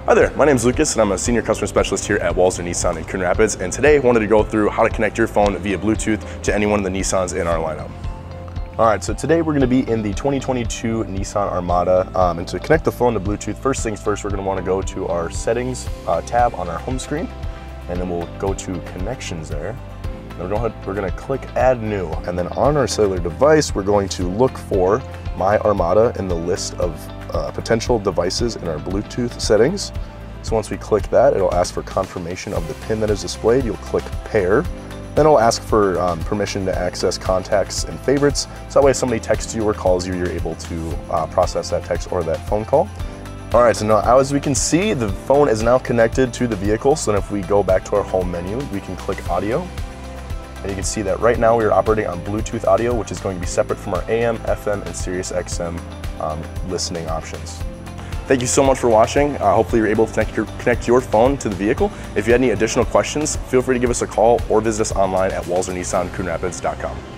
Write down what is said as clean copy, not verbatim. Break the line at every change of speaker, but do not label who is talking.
Hi there, my name is Lucas and I'm a Senior Customer Specialist here at Walser Nissan in Coon Rapids, and today I wanted to go through how to connect your phone via Bluetooth to any one of the Nissans in our lineup. Alright, so today we're going to be in the 2022 Nissan Armada, and to connect the phone to Bluetooth, first things first, we're going to want to go to our settings tab on our home screen, and then we'll go to connections there. Then we're going to click add new, and then on our cellular device we're going to look for My Armada in the list of potential devices in our Bluetooth settings. So once we click that, it'll ask for confirmation of the PIN that is displayed. You'll click pair. Then it'll ask for permission to access contacts and favorites. So that way if somebody texts you or calls you, you're able to process that text or that phone call. All right, so now as we can see, the phone is now connected to the vehicle. So then if we go back to our home menu, we can click audio. And you can see that right now we are operating on Bluetooth audio, which is going to be separate from our AM, FM, and Sirius XM listening options. Thank you so much for watching. Hopefully you're able to connect your phone to the vehicle. If you had any additional questions, feel free to give us a call or visit us online at walsernissancoonrapids.com.